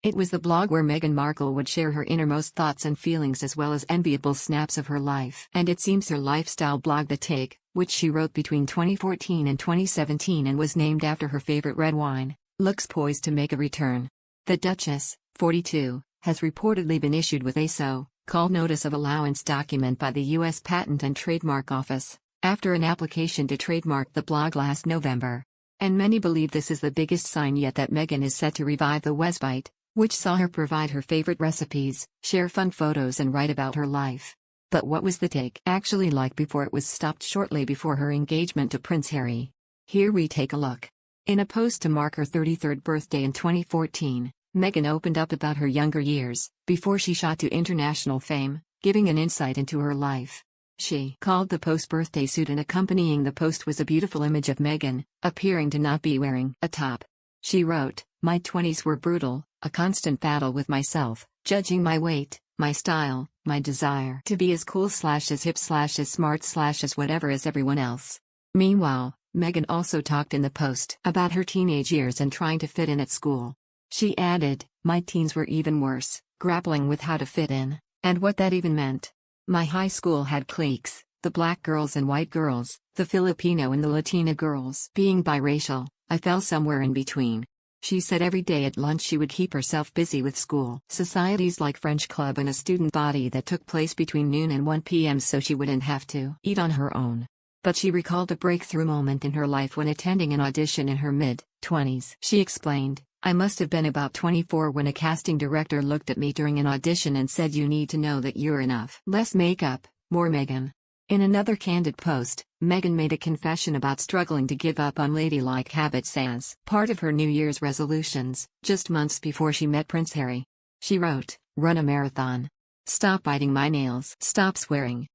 It was the blog where Meghan Markle would share her innermost thoughts and feelings as well as enviable snaps of her life. And it seems her lifestyle blog The Take, which she wrote between 2014 and 2017 and was named after her favorite red wine, looks poised to make a return. The Duchess, 42, has reportedly been issued with a so-called Notice of Allowance document by the U.S. Patent and Trademark Office, after an application to trademark the blog last November. And many believe this is the biggest sign yet that Meghan is set to revive the website, which saw her provide her favorite recipes, share fun photos and write about her life. But what was The Take actually like before it was stopped shortly before her engagement to Prince Harry? Here we take a look. In a post to mark her 33rd birthday in 2014, Meghan opened up about her younger years, before she shot to international fame, giving an insight into her life. She called the post birthday suit, and accompanying the post was a beautiful image of Meghan, appearing to not be wearing a top. She wrote, "My 20s were brutal, a constant battle with myself, judging my weight, my style, my desire to be as cool as hip as smart as whatever as everyone else." Meanwhile, Meghan also talked in the post about her teenage years and trying to fit in at school. She added, "My teens were even worse, grappling with how to fit in, and what that even meant. My high school had cliques, the black girls and white girls, the Filipino and the Latina girls. Being biracial, I fell somewhere in between." She said every day at lunch she would keep herself busy with school societies like French Club and a student body that took place between noon and 1 p.m. so she wouldn't have to eat on her own. But she recalled a breakthrough moment in her life when attending an audition in her mid-20s. She explained, "I must have been about 24 when a casting director looked at me during an audition and said, 'You need to know that you're enough.' Less makeup, more Meghan." In another candid post, Meghan made a confession about struggling to give up unladylike habits as part of her New Year's resolutions, just months before she met Prince Harry. She wrote, "Run a marathon. Stop biting my nails. Stop swearing.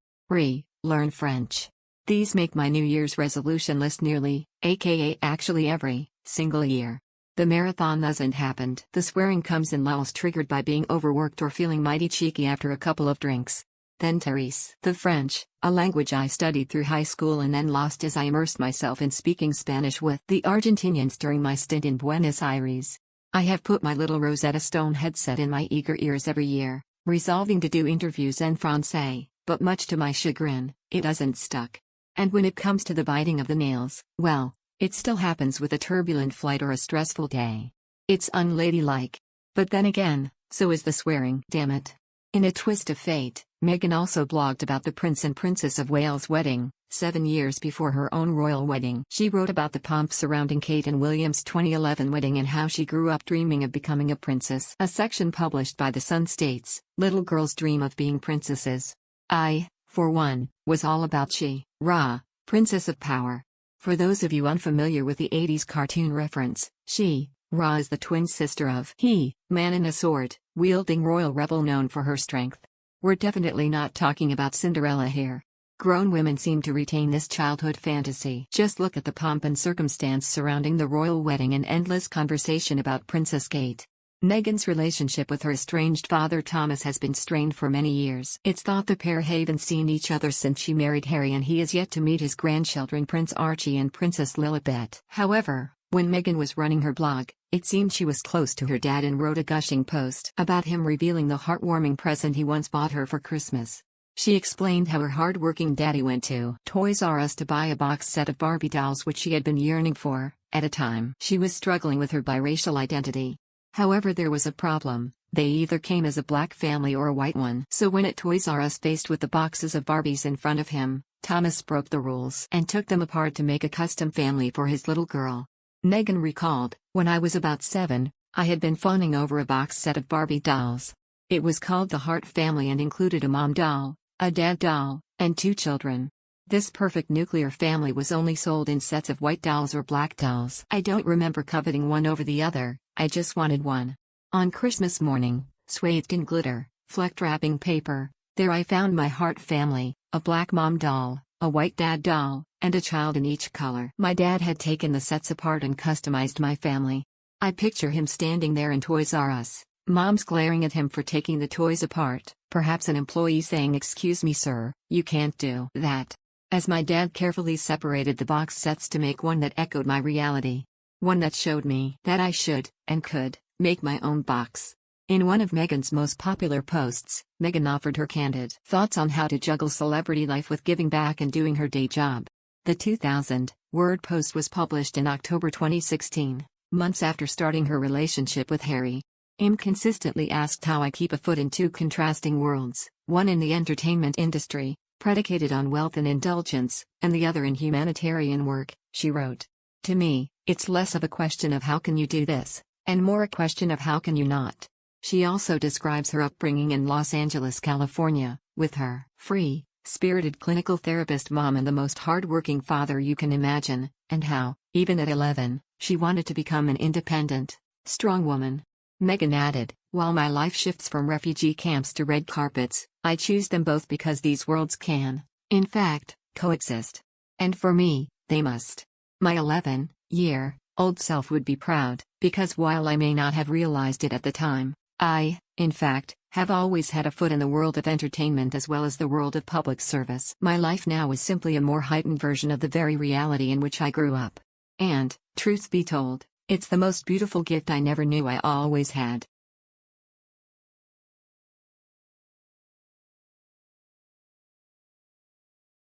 Learn French. These make my New Year's resolution list nearly, aka actually every, single year. The marathon hasn't happened. The swearing comes in lulls triggered by being overworked or feeling mighty cheeky after a couple of drinks. Then Therese. The French, a language I studied through high school and then lost as I immersed myself in speaking Spanish with the Argentinians during my stint in Buenos Aires. I have put my little Rosetta Stone headset in my eager ears every year, resolving to do interviews en français, but much to my chagrin, it hasn't stuck. And when it comes to the biting of the nails, well, it still happens with a turbulent flight or a stressful day. It's unladylike. But then again, so is the swearing, damn it." In a twist of fate, Meghan also blogged about the Prince and Princess of Wales' wedding, 7 years before her own royal wedding. She wrote about the pomp surrounding Kate and William's 2011 wedding and how she grew up dreaming of becoming a princess. A section published by The Sun states, "Little girls dream of being princesses. I, for one, was all about She-Ra, Princess of Power." For those of you unfamiliar with the 80s cartoon reference, She-Ra is the twin sister of He-Man, in a sword-wielding royal rebel known for her strength. We're definitely not talking about Cinderella here. Grown women seem to retain this childhood fantasy. Just look at the pomp and circumstance surrounding the royal wedding and endless conversation about Princess Kate. Meghan's relationship with her estranged father Thomas has been strained for many years. It's thought the pair haven't seen each other since she married Harry, and he is yet to meet his grandchildren Prince Archie and Princess Lilibet. However, when Meghan was running her blog, it seemed she was close to her dad and wrote a gushing post about him, revealing the heartwarming present he once bought her for Christmas. She explained how her hard-working daddy went to Toys R Us to buy a box set of Barbie dolls which she had been yearning for, at a time she was struggling with her biracial identity. However, there was a problem: they either came as a black family or a white one. So when at Toys R Us faced with the boxes of Barbies in front of him, Thomas broke the rules and took them apart to make a custom family for his little girl. Meghan recalled, "When I was about 7, I had been fawning over a box set of Barbie dolls. It was called the Hart family and included a mom doll, a dad doll, and 2 children. This perfect nuclear family was only sold in sets of white dolls or black dolls. I don't remember coveting one over the other, I just wanted one. On Christmas morning, swathed in glitter, flecked wrapping paper, there I found my Hart family, a black mom doll, a white dad doll, and a child in each color. My dad had taken the sets apart and customized my family. I picture him standing there in Toys R Us, mom's glaring at him for taking the toys apart, perhaps an employee saying, 'Excuse me sir, you can't do that,' as my dad carefully separated the box sets to make one that echoed my reality. One that showed me that I should, and could, make my own box." In one of Meghan's most popular posts, Meghan offered her candid thoughts on how to juggle celebrity life with giving back and doing her day job. The 2,000-word post was published in October 2016, months after starting her relationship with Harry. I'm consistently asked how I keep a foot in two contrasting worlds, one in the entertainment industry, predicated on wealth and indulgence, and the other in humanitarian work, she wrote. To me, it's less of a question of how can you do this, and more a question of how can you not. She also describes her upbringing in Los Angeles, California, with her free-spirited clinical therapist mom and the most hard-working father you can imagine, and how, even at 11, she wanted to become an independent, strong woman. Meghan added, "While my life shifts from refugee camps to red carpets, I choose them both because these worlds can, in fact, coexist. And for me, they must. My 11-year-old self would be proud, because while I may not have realized it at the time, I, in fact, have always had a foot in the world of entertainment as well as the world of public service. My life now is simply a more heightened version of the very reality in which I grew up. And, truth be told, it's the most beautiful gift I never knew I always had."